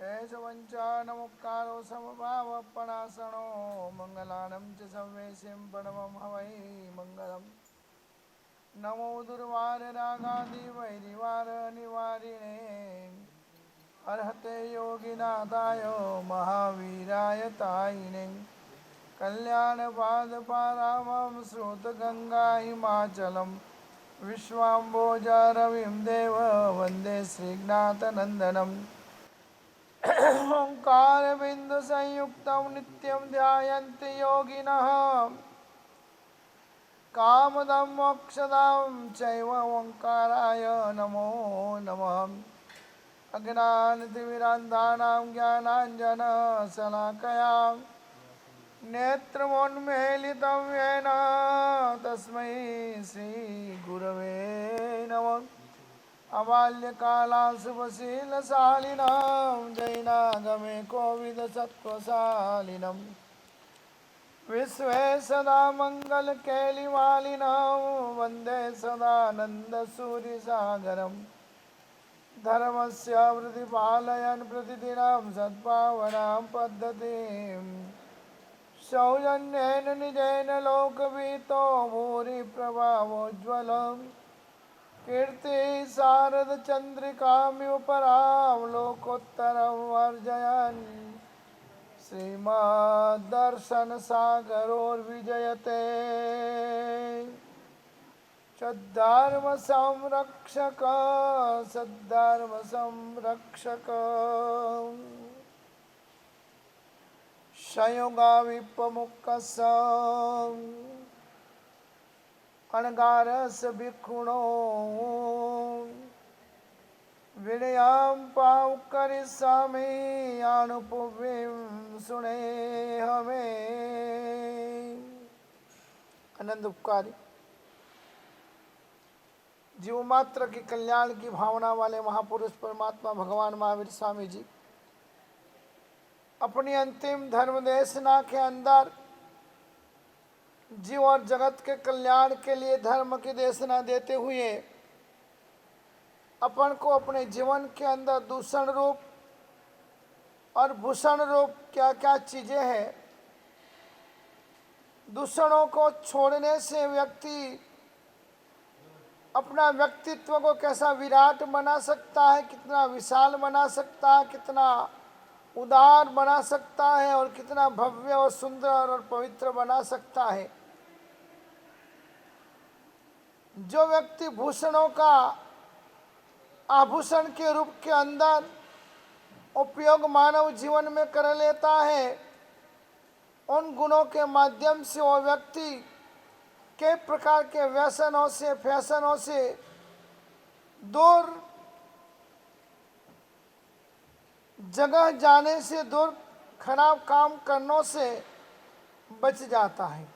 एष वञ्चानमुक्कारो समभावपणासनो मङ्गलानं च संवेशिं प्रणवं हवै मङ्गलम् नमो दुर्वाररागादिवैरिवारनिवारिणे अर्हते योगिनाथाय महावीराय तायिने कल्याणपादपारामं श्रुतगङ्गा हिमाचलं विश्वाम्बोजारविं देव वन्दे श्रीनाथनन्दनम् ओंकारबिन्दुसंयुक्तं नित्यं ध्यायन्ति योगिनः कामदं मोक्षदं चैव ओंकाराय नमो नमः अज्ञानतिमिरान्धानां ज्ञानाञ्जनशलाकया नेत्रमुन्मीलितं येन तस्मै श्रीगुरवे नमः अबाल्यकालाशुभशीलशालिनां जैनागमे कोविदसत्त्वशालिनं विश्वे सदा मङ्गलकेलिमालिनं वन्दे सदानन्दसूरिसागरं धर्मस्य प्रतिपालयन् प्रतिदिनं सद्भावनां पद्धतिं सौजन्येन निजेन लोकवीतो भूरिप्रभावोज्ज्वलम् कीर्ति शारद चंद्रिकामिव परावलोकोत्तरं वर्जयन् श्रीमद्दर्शन सागरोर्विजयते सद्धर्म संरक्षक संयोगा विपमुक्कसं अनगारस भिक्षुणो विनयां पाव करिष्यामि अनुपवीं सुने हमें आनंद उपकारी जीव मात्र के कल्याण की भावना वाले महापुरुष परमात्मा भगवान महावीर स्वामी जी अपनी अंतिम धर्म देशना के अंदर जीव और जगत के कल्याण के लिए धर्म की देशना देते हुए अपन को अपने जीवन के अंदर दूषण रूप और भूषण रूप क्या क्या चीजें हैं, दूषणों को छोड़ने से व्यक्ति अपना व्यक्तित्व को कैसा विराट बना सकता है, कितना विशाल बना सकता है, कितना उदार बना सकता है और कितना भव्य और सुंदर और पवित्र बना सकता है। जो व्यक्ति भूषणों का आभूषण के रूप के अंदर उपयोग मानव जीवन में कर लेता है, उन गुणों के माध्यम से वो व्यक्ति कई प्रकार के व्यसनों से फैशनों से दूर, जगह जाने से दूर, खराब काम करने से बच जाता है।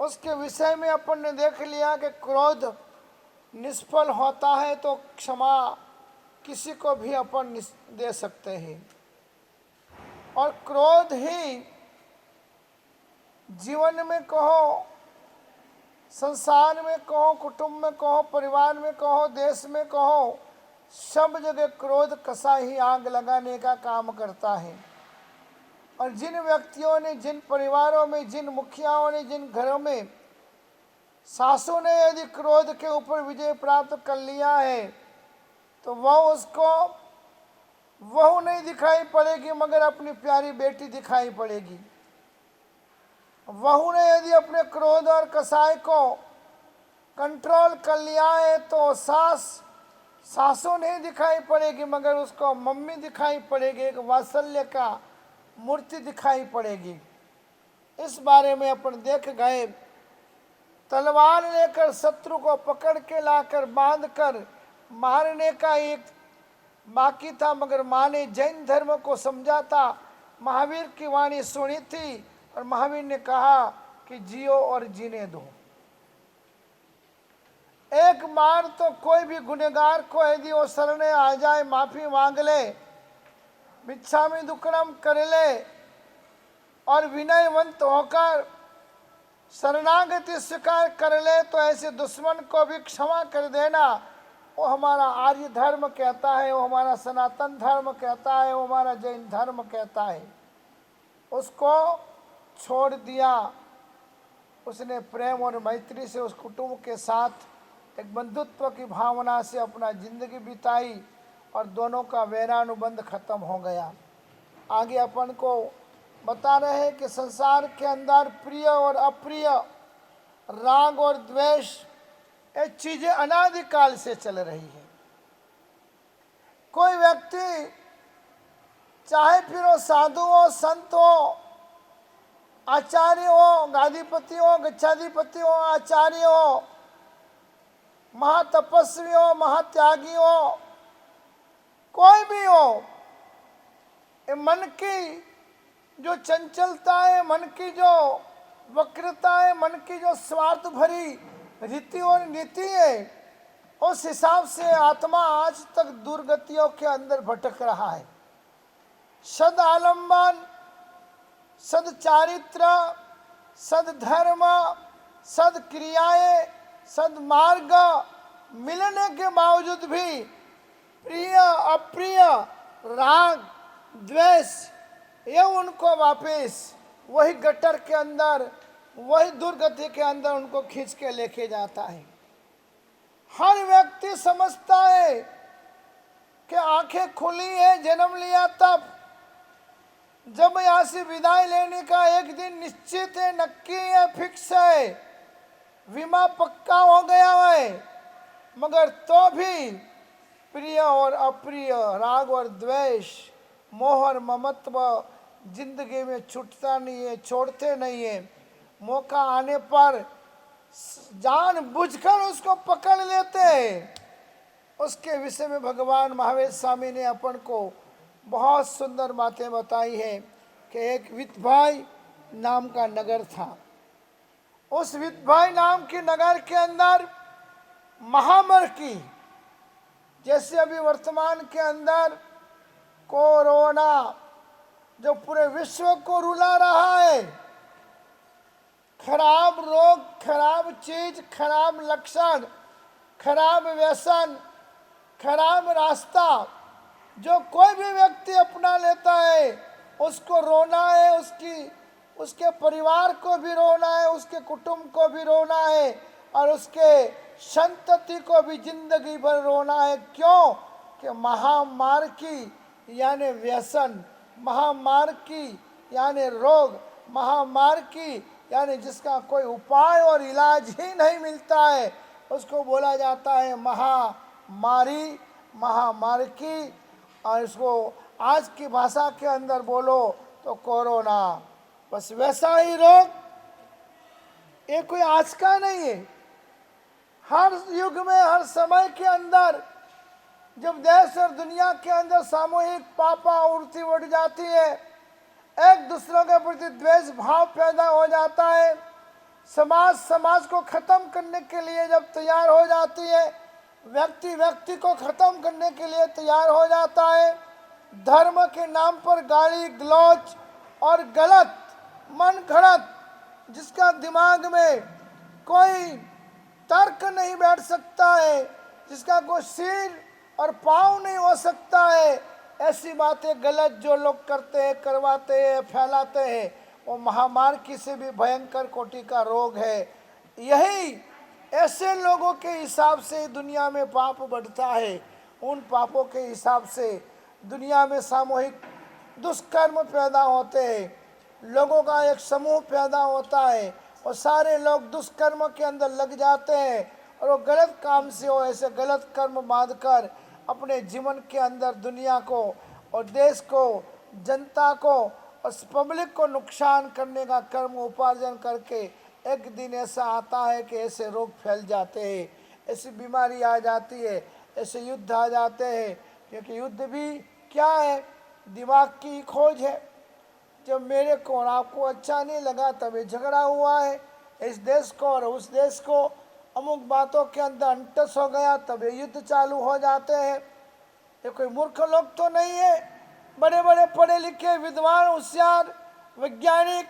उसके विषय में अपन ने देख लिया कि क्रोध निष्फल होता है तो क्षमा किसी को भी अपन दे सकते हैं, और क्रोध ही जीवन में कहो, संसार में कहो, कुटुंब में कहो, परिवार में कहो, देश में कहो, सब जगह क्रोध कसा ही आग लगाने का काम करता है। और जिन व्यक्तियों ने, जिन परिवारों में, जिन मुखियाओं ने, जिन घरों में सासों ने यदि क्रोध के ऊपर विजय प्राप्त कर लिया है तो वह उसको वह नहीं दिखाई पड़ेगी मगर अपनी प्यारी बेटी दिखाई पड़ेगी। वहू ने यदि अपने क्रोध और कसाई को कंट्रोल कर लिया है तो सासों नहीं दिखाई पड़ेगी मगर उसको मम्मी दिखाई पड़ेगी, एक वात्सल्य का मूर्ति दिखाई पड़ेगी। इस बारे में अपन देख गए, तलवार लेकर शत्रु को पकड़ के लाकर बांध कर मारने का एक बाकी था, मगर माँ ने जैन धर्म को समझा था, महावीर की वाणी सुनी थी और महावीर ने कहा कि जियो और जीने दो। एक बार तो कोई भी गुनहगार को यदि वो शरण आ जाए, माफी मांग ले, मिच्छामि दुक्कडम कर ले और विनयवंत होकर शरणागति स्वीकार कर ले तो ऐसे दुश्मन को भी क्षमा कर देना, वो हमारा आर्य धर्म कहता है, वो हमारा सनातन धर्म कहता है, वो हमारा जैन धर्म कहता है, उसको छोड़ दिया। उसने प्रेम और मैत्री से उस कुटुंब के साथ एक बंधुत्व की भावना से अपना जिंदगी बिताई और दोनों का वैरानुबंध खत्म हो गया। आगे अपन को बता रहे हैं कि संसार के अंदर प्रिय और अप्रिय, राग और द्वेष, ये चीजें अनादिकाल से चल रही है। कोई व्यक्ति चाहे फिर वो साधु हो, संत हो, आचार्य हो, गादीपति हो, गच्छाधिपति हो, आचार्य हो, महातपस्वी हो, महात्यागी हो, कोई भी हो, ये मन की जो चंचलता है, मन की जो वक्रता है, मन की जो स्वार्थ भरी रीति और नीति है, उस हिसाब से आत्मा आज तक दुर्गतियों के अंदर भटक रहा है। सद आलम्बन, सद चारित्र, सद धर्म, सद क्रियाएं, सद मार्ग मिलने के बावजूद भी प्रिय अप्रिय, राग द्वेष, ये उनको वापस वही गटर के अंदर, वही दुर्गति के अंदर उनको खींच के लेके जाता है। हर व्यक्ति समझता है कि आंखें खुली है जन्म लिया तब, जब यहाँ से विदाई लेने का एक दिन निश्चित है, नक्की है, फिक्स है, बीमा पक्का हो गया है, मगर तो भी प्रिय और अप्रिय, राग और द्वेष, मोह और ममत्व जिंदगी में छूटता नहीं है, छोड़ते नहीं है। मौका आने पर जान बुझकर उसको पकड़ लेते हैं। उसके विषय में भगवान महावीर स्वामी ने अपन को बहुत सुंदर बातें बताई है कि एक वितभाई नाम का नगर था। उस वितभाई नाम के नगर के अंदर महामारी की, जैसे अभी वर्तमान के अंदर कोरोना जो पूरे विश्व को रुला रहा है, खराब रोग, खराब चीज, खराब लक्षण, खराब व्यसन, खराब रास्ता जो कोई भी व्यक्ति अपना लेता है, उसको रोना है, उसके परिवार को भी रोना है, उसके कुटुंब को भी रोना है और उसके संतति को भी जिंदगी भर रोना है। क्यों? कि महामारी की यानी व्यसन, महामारी की यानी रोग, महामारी की यानी जिसका कोई उपाय और इलाज ही नहीं मिलता है, उसको बोला जाता है महामारी, महामारी की। और इसको आज की भाषा के अंदर बोलो तो कोरोना। बस वैसा ही रोग, ये कोई आज का नहीं है। हर युग में, हर समय के अंदर जब देश और दुनिया के अंदर सामूहिक पापावृत्ति बढ़ जाती है, एक दूसरों के प्रति द्वेष भाव पैदा हो जाता है, समाज को खत्म करने के लिए जब तैयार हो जाती है, व्यक्ति को खत्म करने के लिए तैयार हो जाता है, धर्म के नाम पर गाली गलौज और गलत मन घड़त, जिसका दिमाग में कोई तर्क नहीं बैठ सकता है, जिसका कोई सिर और पाँव नहीं हो सकता है, ऐसी बातें गलत जो लोग करते हैं, करवाते हैं, फैलाते हैं, वो महामारी से भी भयंकर कोटि का रोग है। यही ऐसे लोगों के हिसाब से दुनिया में पाप बढ़ता है। उन पापों के हिसाब से दुनिया में सामूहिक दुष्कर्म पैदा होते हैं, लोगों का एक समूह पैदा होता है और सारे लोग दुष्कर्म के अंदर लग जाते हैं और वो गलत काम से वो ऐसे गलत कर्म बांधकर अपने जीवन के अंदर दुनिया को और देश को, जनता को और पब्लिक को नुकसान करने का कर्म उपार्जन करके एक दिन ऐसा आता है कि ऐसे रोग फैल जाते हैं, ऐसी बीमारी आ जाती है, ऐसे युद्ध आ जाते हैं। क्योंकि युद्ध भी क्या है? दिमाग की खोज है। जब मेरे को और आपको अच्छा नहीं लगा तब ये झगड़ा हुआ है, इस देश को और उस देश को अमुक बातों के अंदर अंटस हो गया तब ये युद्ध चालू हो जाते हैं। ये कोई मूर्ख लोग तो नहीं है, बड़े बड़े पढ़े लिखे विद्वान, होशियार, वैज्ञानिक,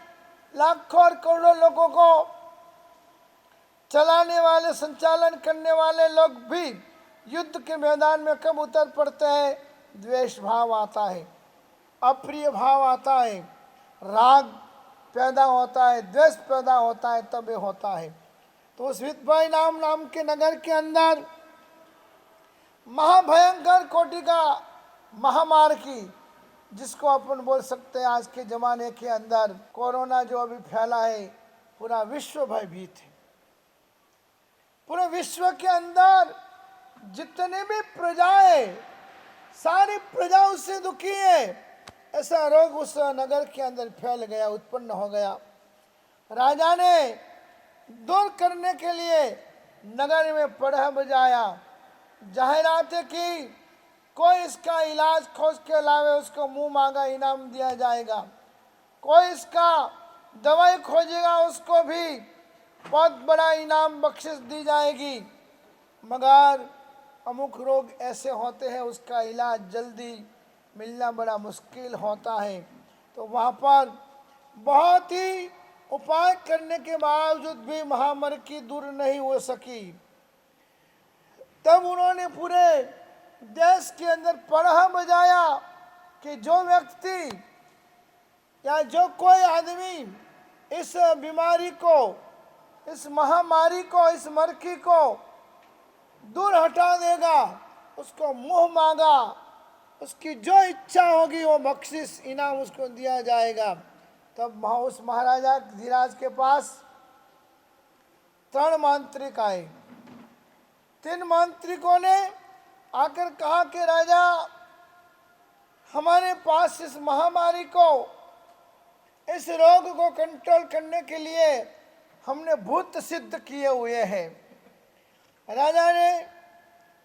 लाखों और करोड़ों लोगों को चलाने वाले, संचालन करने वाले लोग भी युद्ध के मैदान में कब उतर पड़ते हैं? द्वेष भाव आता है, अप्रिय भाव आता है, राग पैदा होता है, द्वेष पैदा होता है, तब ये होता है। तो उस विदभाई नाम के नगर के अंदर महाभयंकर कोटि का महामारी की, जिसको अपन बोल सकते हैं आज के ज़माने के अंदर कोरोना जो अभी फैला है, पूरा विश्व भयभीत है। पूरे विश्व के अंदर जितने भी प्रजाएं, सारी प्रजा उससे दुखी है। ऐसा रोग उस नगर के अंदर फैल गया, उत्पन्न हो गया। राजा ने दूर करने के लिए नगर में पड़ह बजाया, जाहिरातें की, कोई इसका इलाज खोज के लावे उसको मुंह मांगा इनाम दिया जाएगा, कोई इसका दवाई खोजेगा उसको भी बहुत बड़ा इनाम बख्शिश दी जाएगी। मगर अमुक रोग ऐसे होते हैं उसका इलाज जल्दी मिलना बड़ा मुश्किल होता है। तो वहाँ पर बहुत ही उपाय करने के बावजूद भी महामारी की दूर नहीं हो सकी। तब उन्होंने पूरे देश के अंदर पड़ह बजाया कि जो व्यक्ति या जो कोई आदमी इस बीमारी को, इस महामारी को, इस मरकी को दूर हटा देगा, उसको मुंह मांगा, उसकी जो इच्छा होगी वो बख्शिश इनाम उसको दिया जाएगा। तब उस महाराजा धीराज के पास 3 मांत्रिक आए। 3 मांत्रिकों ने आकर कहा कि राजा, हमारे पास इस महामारी को, इस रोग को कंट्रोल करने के लिए हमने भूत सिद्ध किए हुए हैं। राजा ने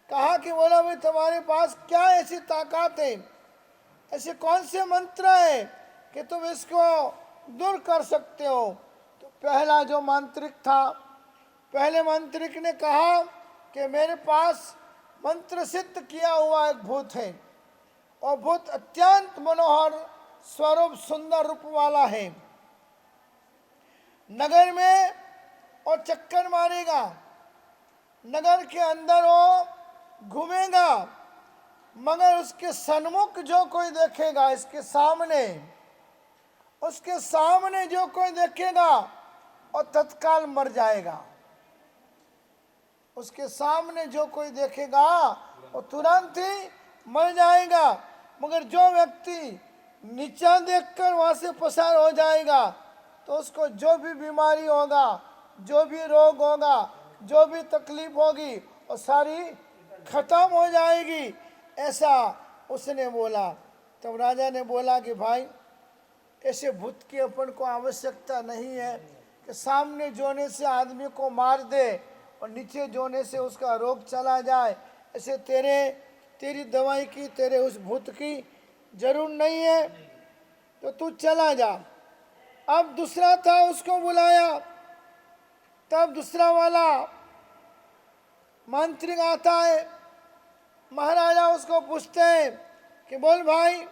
कहा कि बोला भाई तुम्हारे पास क्या ऐसी ताकत है, ऐसे कौन से मंत्र है कि तुम इसको दूर कर सकते हो? तो पहला जो मांत्रिक था, पहले मांत्रिक ने कहा कि मेरे पास मंत्र सिद्ध किया हुआ एक भूत है, और भूत अत्यंत मनोहर स्वरूप सुंदर रूप वाला है। नगर में और चक्कर मारेगा, नगर के अंदर वो घूमेगा, मगर उसके सन्मुख जो कोई देखेगा, इसके सामने, उसके सामने जो कोई देखेगा और तत्काल मर जाएगा। उसके सामने जो कोई देखेगा वो तुरंत ही मर जाएगा। मगर जो व्यक्ति नीचा देखकर वहां से पसार हो जाएगा तो उसको जो भी बीमारी होगा, जो भी रोग होगा, जो भी तकलीफ होगी वो सारी खत्म हो जाएगी, ऐसा उसने बोला। तब राजा ने बोला कि भाई ऐसे भूत की अपन को आवश्यकता नहीं है कि सामने जोने से आदमी को मार दे और नीचे जोने से उसका रोग चला जाए। ऐसे तेरी दवाई की, तेरे उस भूत की जरूर नहीं है, तो तू चला जा। अब दूसरा था, उसको बुलाया। तब दूसरा वाला मांत्रिक आता है। महाराजा उसको पूछते हैं कि बोल भाई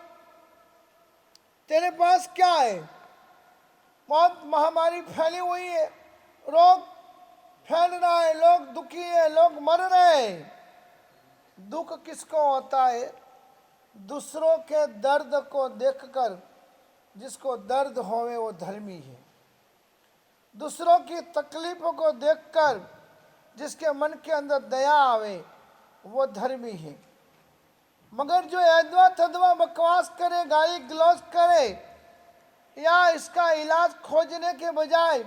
तेरे पास क्या है? बहुत महामारी फैली हुई है, रोग फैल रहा है, लोग दुखी है, लोग मर रहे हैं। दुख किसको होता है? दूसरों के दर्द को देखकर जिसको दर्द होवे वो धर्मी है। दूसरों की तकलीफों को देखकर जिसके मन के अंदर दया आवे वो धर्मी है। मगर जो अदवा तदवा बकवास करे, गाली गलौज करे, या इसका इलाज खोजने के बजाय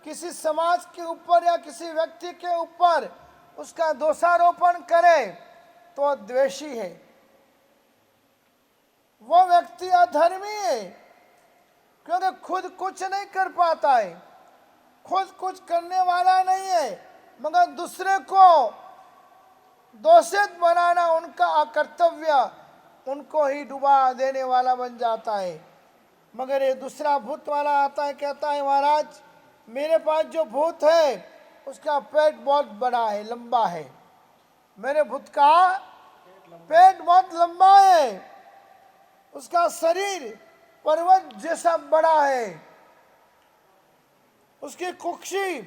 किसी समाज के ऊपर या किसी व्यक्ति के ऊपर उसका दोषारोपण करे तो द्वेषी है, वो व्यक्ति अधर्मी है। क्योंकि खुद कुछ नहीं कर पाता है, खुद कुछ करने वाला नहीं है, मगर दूसरे को दोषित बनाना उनका अकर्तव्य, उनको ही डुबा देने वाला बन जाता है। मगर ये दूसरा भूत वाला आता है, कहता है महाराज मेरे पास जो भूत है उसका पेट बहुत बड़ा है, लंबा है। मेरे भूत का पेट बहुत लंबा है, उसका शरीर पर्वत जैसा बड़ा है, उसकी कुक्षी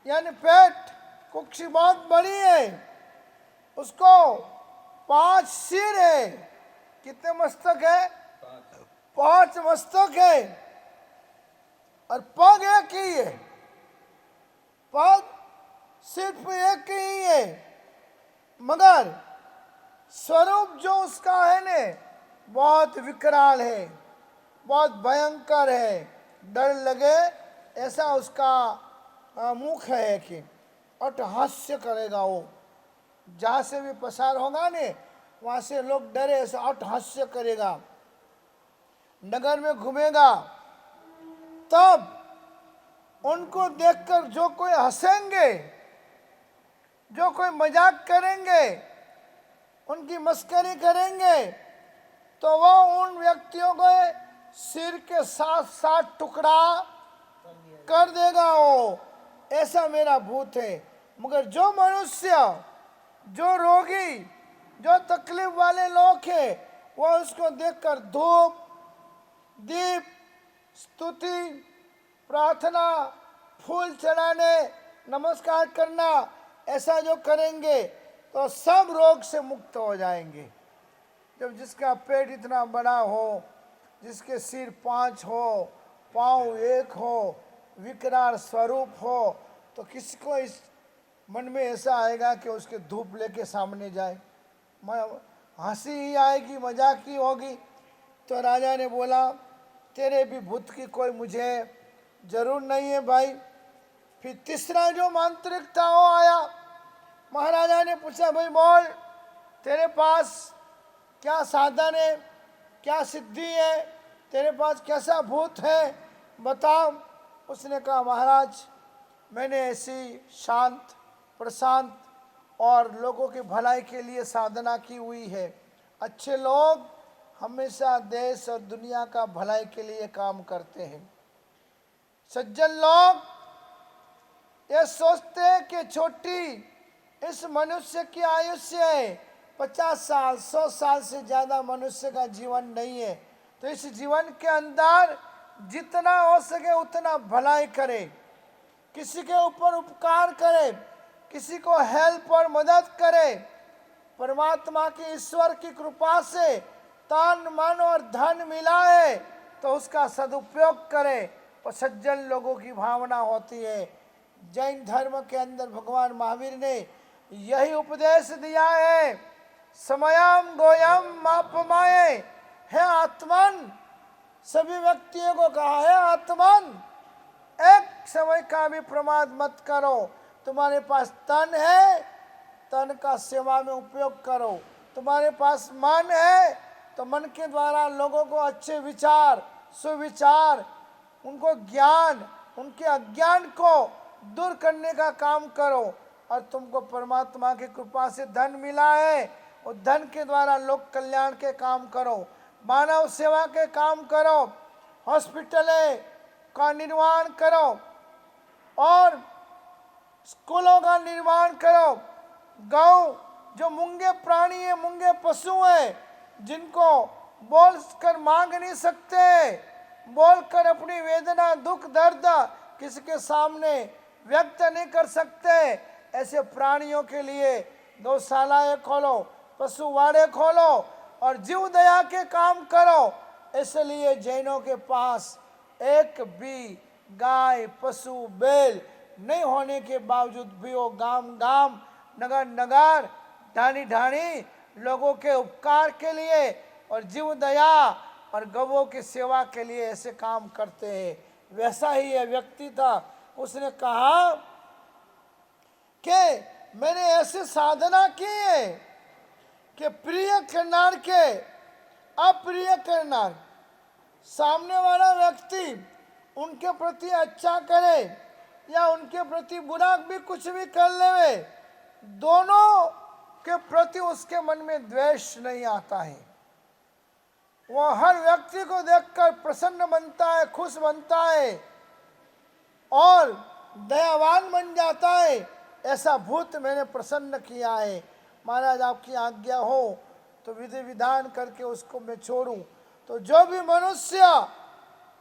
यानी पेट कुक्षी बहुत बड़ी है, उसको 5 सिर है। कितने मस्तक है? 5 मस्तक है। और पग एक ही है, पग सिर्फ एक ही है, मगर स्वरूप जो उसका है ने बहुत विकराल है, बहुत भयंकर है, डर लगे ऐसा उसका मुख है कि अट्टहास्य करेगा वो। जहाँ से भी पसार होगा ने वहाँ से लोग डरे ऐसा अट्टहास्य करेगा। नगर में घूमेगा तब उनको देखकर जो कोई हंसेंगे, जो कोई मजाक करेंगे, उनकी मस्करी करेंगे, तो वो उन व्यक्तियों को सिर के साथ साथ टुकड़ा कर देगा वो। ऐसा मेरा भूत है। मगर जो मनुष्य, जो रोगी, जो तकलीफ वाले लोग हैं, वो उसको देखकर धूप, दीप, स्तुति, प्रार्थना, फूल चढ़ाने, नमस्कार करना, ऐसा जो करेंगे तो सब रोग से मुक्त हो जाएंगे। जब जिसका पेट इतना बड़ा हो, जिसके सिर 5 हो, पाँव 1 हो, विकराल स्वरूप हो, तो किसी को इस मन में ऐसा आएगा कि उसके धूप लेके सामने जाए? हंसी ही आएगी, मजाक ही होगी। तो राजा ने बोला, तेरे भी भूत की कोई मुझे जरूर नहीं है भाई। फिर तीसरा जो मांत्रिक था वो आया। महाराजा ने पूछा, भाई बोल, तेरे पास क्या साधन है, क्या सिद्धि है, तेरे पास कैसा भूत है, बताओ। उसने कहा, महाराज मैंने ऐसी शांत, प्रशांत और लोगों की भलाई के लिए साधना की हुई है। अच्छे लोग हमेशा देश और दुनिया का भलाई के लिए काम करते हैं। सज्जन लोग ये सोचते हैं कि छोटी इस मनुष्य की आयुष्य है 50 साल, 100 साल से ज़्यादा मनुष्य का जीवन नहीं है, तो इस जीवन के अंदर जितना हो सके उतना भलाई करे, किसी के ऊपर उपकार करे, किसी को हेल्प और मदद करे। परमात्मा की, ईश्वर की कृपा से तन मन और धन मिला है तो उसका सदुपयोग करे। और सज्जन लोगों की भावना होती है। जैन धर्म के अंदर भगवान महावीर ने यही उपदेश दिया है, समयम गोयम मापमाये। है आत्मन, सभी व्यक्तियों को कहा है आत्मन, एक समय का भी प्रमाद मत करो। तुम्हारे पास तन है, तन का सेवा में उपयोग करो। तुम्हारे पास मन है तो मन के द्वारा लोगों को अच्छे विचार, सुविचार, उनको ज्ञान, उनके अज्ञान को दूर करने का काम करो। और तुमको परमात्मा की कृपा से धन मिला है, और धन के द्वारा लोक कल्याण के काम करो, मानव सेवा के काम करो, हॉस्पिटलें का निर्माण करो और स्कूलों का निर्माण करो। गौ जो मूंगे प्राणी है, मूंगे पशु है, जिनको बोलकर मांग नहीं सकते, बोलकर अपनी वेदना, दुख, दर्द किसी के सामने व्यक्त नहीं कर सकते, ऐसे प्राणियों के लिए गौशालाएं खोलो, पशुवाड़े खोलो और जीव दया के काम करो। इसलिए जैनों के पास एक भी गाय, पशु, बैल नहीं होने के बावजूद भी वो गांव गांव, नगर नगर, ढाणी ढाणी लोगों के उपकार के लिए और जीव दया और गवों की सेवा के लिए ऐसे काम करते हैं। वैसा ही यह व्यक्ति था। उसने कहा कि मैंने ऐसे साधना की है कि प्रिय करनार के अप्रिय करनार, सामने वाला व्यक्ति उनके प्रति अच्छा करे या उनके प्रति बुरा भी कुछ भी कर ले, दोनों के प्रति उसके मन में द्वेष नहीं आता है। वो हर व्यक्ति को देखकर प्रसन्न बनता है, खुश बनता है और दयावान बन जाता है। ऐसा भूत मैंने प्रसन्न किया है। महाराज आपकी आज्ञा हो तो विधि विधान करके उसको मैं छोड़ूं। तो जो भी मनुष्य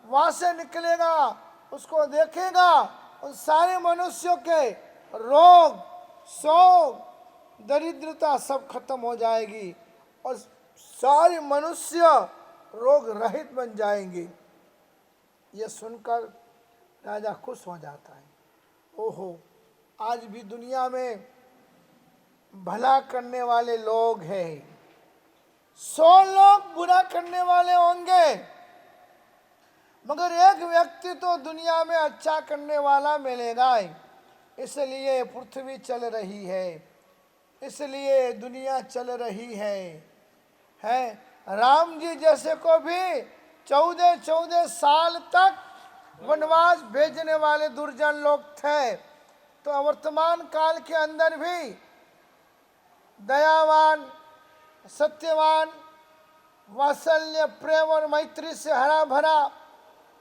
वहां से निकलेगा उसको देखेगा, उन सारे मनुष्यों के रोग, शोक, दरिद्रता सब खत्म हो जाएगी और सारे मनुष्य रोग रहित बन जाएंगे। ये सुनकर राजा खुश हो जाता है। ओहो, आज भी दुनिया में भला करने वाले लोग हैं, 100 लोग बुरा करने वाले होंगे, मगर एक व्यक्ति तो दुनिया में अच्छा करने वाला मिलेगा। इसलिए पृथ्वी चल रही है, इसलिए दुनिया चल रही है। राम जी जैसे को भी 14 साल तक वनवास भेजने वाले दुर्जन लोग थे, तो वर्तमान काल के अंदर भी दयावान, सत्यवान, वात्सल्य, प्रेम और मैत्री से हरा भरा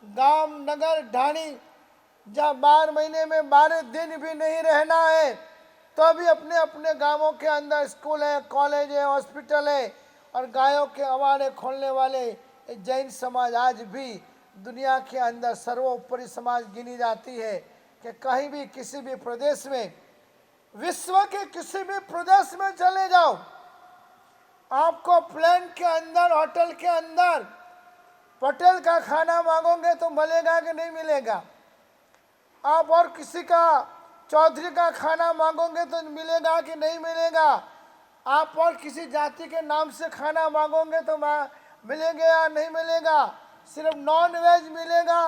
गांव, नगर, ढाणी, जहाँ 12 महीने में 12 दिन भी नहीं रहना है, तो भी अपने अपने गांवों के अंदर स्कूल है, कॉलेज है, हॉस्पिटल है और गायों के अवाड़े खोलने वाले जैन समाज आज भी दुनिया के अंदर सर्वोपरि समाज गिनी जाती है। कि कहीं भी किसी भी प्रदेश में, विश्व के किसी भी प्रदेश में चले जाओ, आपको प्लेन के अंदर, होटल के अंदर पटेल का खाना मांगोगे तो मिलेगा कि नहीं मिलेगा? आप और किसी का, चौधरी का खाना मांगोगे तो मिलेगा कि नहीं मिलेगा? आप और किसी जाति के नाम से खाना मांगोगे तो मिलेगा या नहीं मिलेगा? सिर्फ नॉन वेज मिलेगा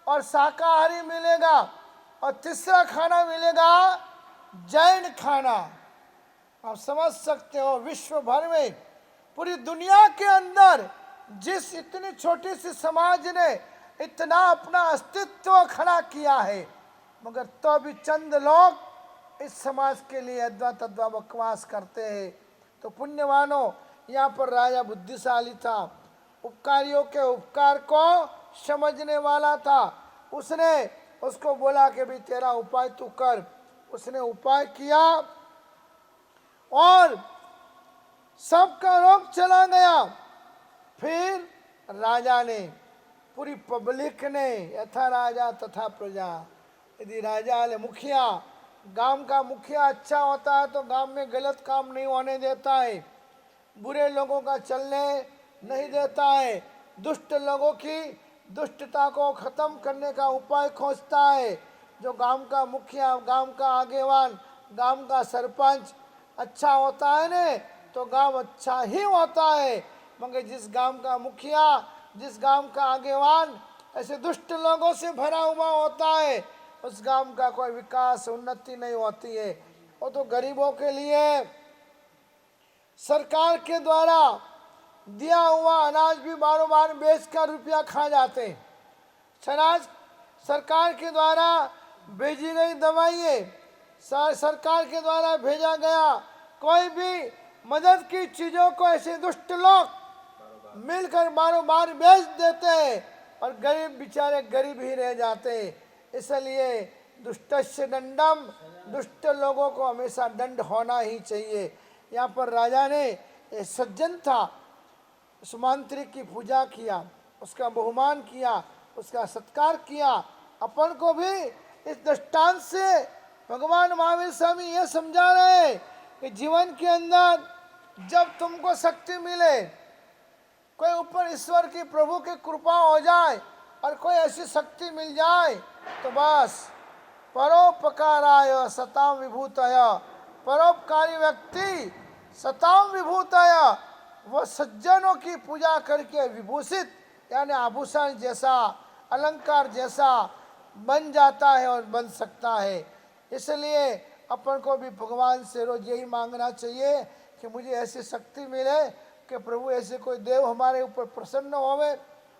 और शाकाहारी मिलेगा और तीसरा खाना मिलेगा जैन खाना। आप समझ सकते हो, विश्व भर में, पूरी दुनिया के अंदर जिस इतनी छोटी सी समाज ने इतना अपना अस्तित्व खड़ा किया है, मगर तो भी चंद लोग इस समाज के लिए अद्वा तद्वा बकवास करते हैं। तो पुण्यवानों, यहाँ पर राजा बुद्धिशाली था, उपकारियों के उपकार को समझने वाला था। उसने उसको बोला कि भाई तेरा उपाय तू कर। उसने उपाय किया और सबका रोग चला गया। फिर राजा ने, पूरी पब्लिक ने, यथा राजा तथा प्रजा, यदि राजा ने, मुखिया, गांव का मुखिया अच्छा होता है तो गांव में गलत काम नहीं होने देता है, बुरे लोगों का चलने नहीं देता है, दुष्ट लोगों की दुष्टता को खत्म करने का उपाय खोजता है। जो गांव का मुखिया, गांव का आगेवान, गांव का सरपंच अच्छा होता है ने, तो गांव अच्छा ही होता है। मगर जिस गांव का मुखिया, जिस गांव का आगेवान ऐसे दुष्ट लोगों से भरा हुआ होता है, उस गांव का कोई विकास, उन्नति नहीं होती है। वो तो गरीबों के लिए सरकार के द्वारा दिया हुआ अनाज भी बारों बार बेचकर रुपया खा जाते हैं। अनाज सरकार के द्वारा भेजी गई दवाइयाँ, सरकार के द्वारा भेजा गया कोई भी मदद की चीज़ों को ऐसे दुष्ट लोग मिलकर बारों बार बेच देते हैं और गरीब बेचारे गरीब ही रह जाते हैं। इसलिए दुष्टस्य दंडम, दुष्ट लोगों को हमेशा दंड होना ही चाहिए। यहाँ पर राजा ने सज्जन था, उस मंत्री की पूजा किया, उसका बहुमान किया, उसका सत्कार किया। अपन को भी इस दृष्टांत से भगवान महावीर स्वामी ये समझा रहे हैं कि जीवन के अंदर जब तुमको शक्ति मिले, कोई ऊपर ईश्वर की, प्रभु की कृपा हो जाए और कोई ऐसी शक्ति मिल जाए, तो बस परोपकाराय सताम विभूतय, परोपकारी व्यक्ति सताम विभूतय, वो सज्जनों की पूजा करके विभूषित यानी आभूषण जैसा, अलंकार जैसा बन जाता है और बन सकता है। इसलिए अपन को भी भगवान से रोज यही मांगना चाहिए कि मुझे ऐसी शक्ति मिले कि प्रभु ऐसे कोई देव हमारे ऊपर प्रसन्न होवे,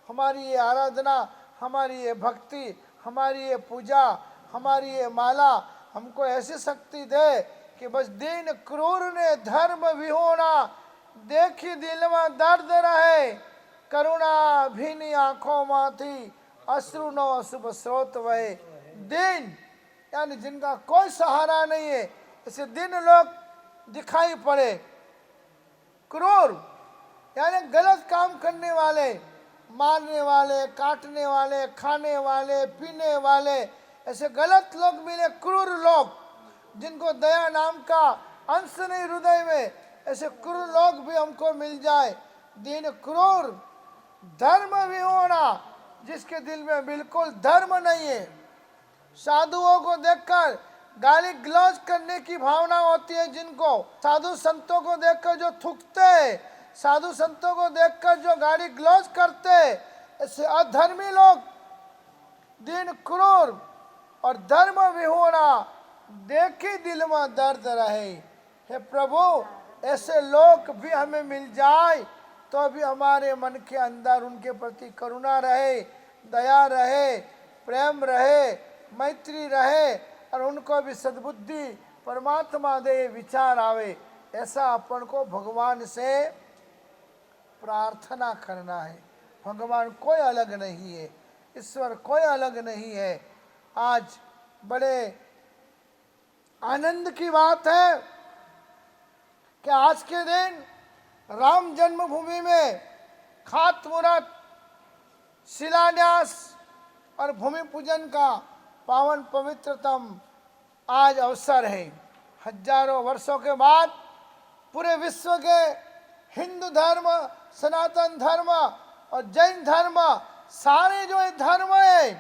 हमारी ये आराधना, हमारी ये भक्ति, हमारी ये पूजा, हमारी ये माला हमको ऐसी शक्ति दे कि बस दीन क्रूर ने धर्म विहोना, देखी दिलवा दर्द रहे, करुणा भीनी आंखों माथी, अश्रु नो अशुभ स्रोत वहे। दीन यानी जिनका कोई सहारा नहीं है, ऐसे दिन लोग दिखाई पड़े। क्रूर यानी गलत काम करने वाले, मारने वाले, काटने वाले, खाने वाले, पीने वाले, ऐसे गलत लोग मिले, क्रूर लोग, जिनको दया नाम का अंश नहीं हृदय में, ऐसे क्रूर लोग भी हमको मिल जाए। दीन क्रूर धर्म विहोणा, जिसके दिल में बिल्कुल धर्म नहीं है। साधुओं को देखकर गाली गलौज करने की भावना होती है जिनको, साधु संतों को देखकर जो थूकते हैं, साधु संतों को देखकर जो गाली गलौज करते हैं, ऐसे अधर्मी लोग, दीन क्रूर और धर्म विहोणा, देखी दिल में दर्द रहे। हे प्रभु, ऐसे लोग भी हमें मिल जाए तो भी हमारे मन के अंदर उनके प्रति करुणा रहे, दया रहे, प्रेम रहे, मैत्री रहे, और उनको भी सद्बुद्धि परमात्मा दे, विचार आवे। ऐसा अपन को भगवान से प्रार्थना करना है। भगवान कोई अलग नहीं है, ईश्वर कोई अलग नहीं है। आज बड़े आनंद की बात है कि आज के दिन राम जन्मभूमि में खातमुहूर्त, शिलान्यास और भूमि पूजन का पावन पवित्रतम आज अवसर है। हजारों वर्षों के बाद पूरे विश्व के हिंदू धर्म, सनातन धर्म और जैन धर्म, सारे जो धर्म है,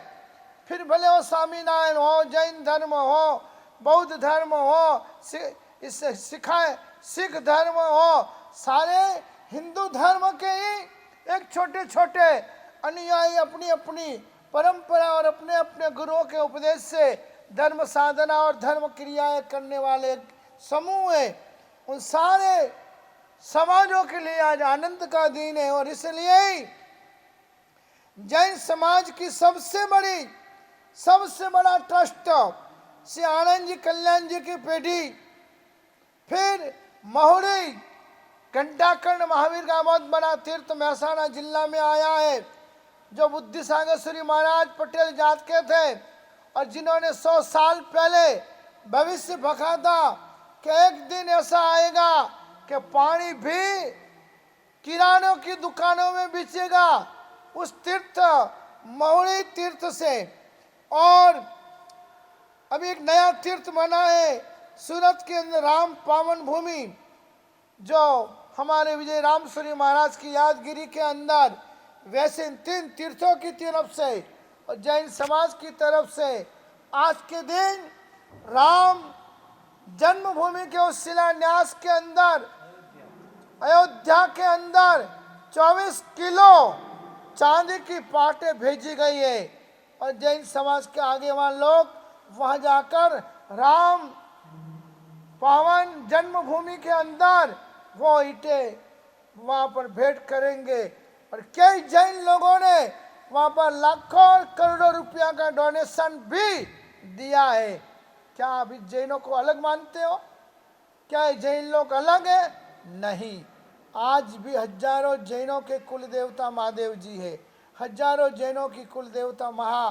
फिर भले वो स्वामीनारायण हो, जैन धर्म हो, बौद्ध धर्म हो, इससे सिख धर्म हो, सारे हिंदू धर्म के ही एक छोटे छोटे अनुयायी अपनी अपनी परंपरा और अपने अपने गुरुओं के उपदेश से धर्म साधना और धर्म क्रियाएं करने वाले एक समूह है। उन सारे समाजों के लिए आज आनंद का दिन है। और इसलिए जैन समाज की सबसे बड़ा ट्रस्ट श्री आनंद जी कल्याण जी की पेढ़ी, फिर महुरी घंटाकर्ण महावीर का बहुत बड़ा तीर्थ महसाना जिला में आया है, जो बुद्धि सागर श्री महाराज पटेल जात के थे और जिन्होंने 100 साल पहले भविष्य बखा था कि एक दिन ऐसा आएगा कि पानी भी किरानों की दुकानों में बिचेगा। उस तीर्थ महुरी तीर्थ से, और अभी एक नया तीर्थ बना है सूरत के अंदर, राम पावन भूमि, जो हमारे विजय रामसूरी महाराज की यादगिरी के अंदर। वैसे इन 3 तीर्थों की तरफ से और जैन समाज की तरफ से आज के दिन राम जन्मभूमि के उस शिलान्यास के अंदर, अयोध्या के अंदर 24 किलो चांदी की पाटें भेजी गई है। और जैन समाज के आगेवान लोग वहां जाकर राम पावन जन्मभूमि के अंदर वो ईंटें वहां पर भेंट करेंगे। और कई जैन लोगों ने वहां पर लाखों और करोड़ों रुपया का डोनेशन भी दिया है। क्या अभी जैनों को अलग मानते हो? क्या ये जैन लोग अलग है? नहीं, आज भी हजारों जैनों के कुल देवता महादेव जी है, हजारों जैनों की कुल देवता महा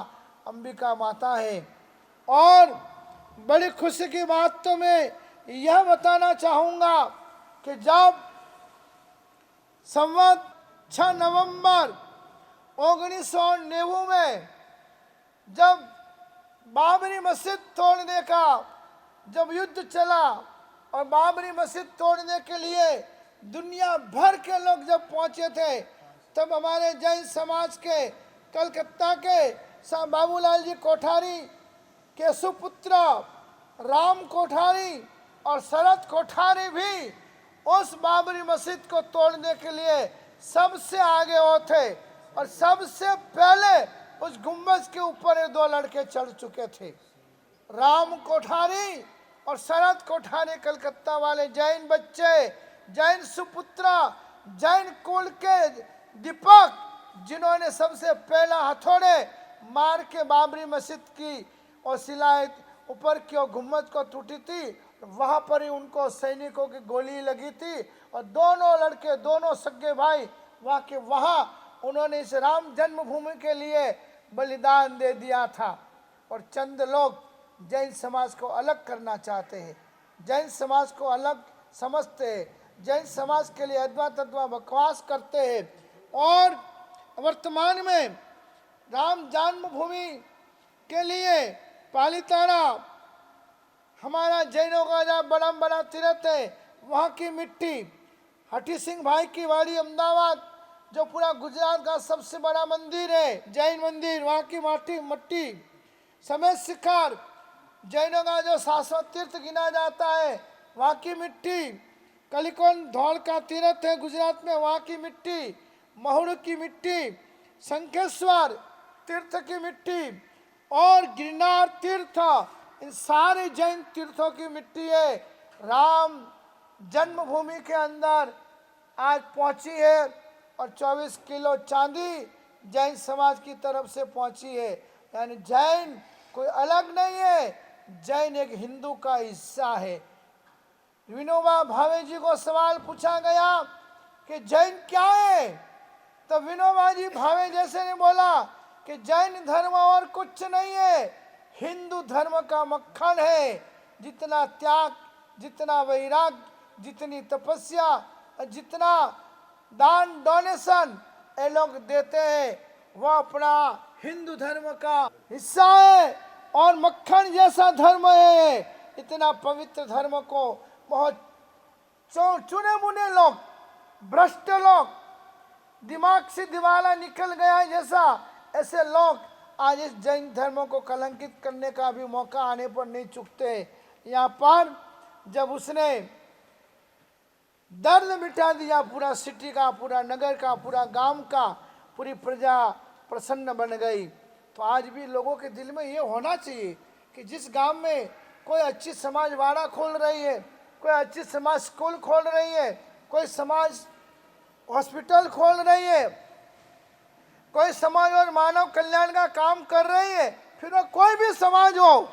अंबिका माता है। और बड़ी खुशी की बात तो मैं यह बताना चाहूँगा कि जब संवत 6 नवंबर 1990 में जब बाबरी मस्जिद तोड़ने का जब युद्ध चला और बाबरी मस्जिद तोड़ने के लिए दुनिया भर के लोग जब पहुंचे थे, तब हमारे जैन समाज के कलकत्ता के शाह बाबूलाल जी कोठारी के सुपुत्र राम कोठारी और शरद कोठारी भी उस बाबरी मस्जिद को तोड़ने के लिए सबसे आगे हो थे। और सबसे पहले उस गुंबज के ऊपर ये 2 लड़के चढ़ चुके थे, राम कोठारी और शरद कोठारी, कलकत्ता वाले जैन बच्चे, जैन सुपुत्र, जैन कुल के दीपक, जिन्होंने सबसे पहला हथौड़े मार के बाबरी मस्जिद की और शिलाएं ऊपर की और गुम्बद को टूटी थी, वहां पर ही उनको सैनिकों की गोली लगी थी। और दोनों लड़के, दोनों सगे भाई वहां के वहां उन्होंने इस राम जन्मभूमि के लिए बलिदान दे दिया था। और चंद लोग जैन समाज को अलग करना चाहते हैं, जैन समाज को अलग समझते हैं, जैन समाज के लिए अद्वा तद्वा बकवास करते हैं। और वर्तमान में राम जन्मभूमि के लिए पालिताना हमारा जैनों का जहाँ बड़ा बड़ा तीर्थ है वहाँ की मिट्टी, हठी सिंह भाई की वाड़ी अहमदाबाद जो पूरा गुजरात का सबसे बड़ा मंदिर है जैन मंदिर, वहाँ की मट्टी समेत शिखर जैनों का जो शाश्वत तीर्थ गिना जाता है वहाँ की मिट्टी, कलिकोन धौल का तीर्थ है गुजरात में वहाँ की मिट्टी, महुड़ की मिट्टी, शंखेश्वर तीर्थ की मिट्टी और गिरनार तीर्थ, इन सारे जैन तीर्थों की मिट्टी है राम जन्मभूमि के अंदर आज पहुंची है और 24 किलो चांदी जैन समाज की तरफ से पहुंची है। यानी जैन कोई अलग नहीं है, जैन एक हिंदू का हिस्सा है। विनोबा भावे जी को सवाल पूछा गया कि जैन क्या है, तो विनोबा जी भावे जैसे ने बोला कि जैन धर्म और कुछ नहीं है, हिंदू धर्म का मक्खन है। जितना त्याग, जितना वैराग, जितनी तपस्या, जितना दान डोनेशन ये लोग देते हैं वह अपना हिंदू धर्म का हिस्सा है और मक्खन जैसा धर्म है। इतना पवित्र धर्म को बहुत चुने मुने लोग, भ्रष्ट लोग, दिमाग से दिवाला निकल गया जैसा ऐसे लोग आज इस जैन धर्म को कलंकित करने का भी मौका आने पर नहीं चूकते। यहाँ पर जब उसने दर्द मिटा दिया पूरा सिटी का, पूरा नगर का, पूरा गांव का, पूरी प्रजा प्रसन्न बन गई। तो आज भी लोगों के दिल में ये होना चाहिए कि जिस गांव में कोई अच्छी समाजवाड़ा खोल रही है, कोई अच्छी समाज स्कूल खोल रही है, कोई समाज हॉस्पिटल खोल रही है, कोई समाज और मानव कल्याण का काम कर रही है, फिर वो कोई भी समाज हो,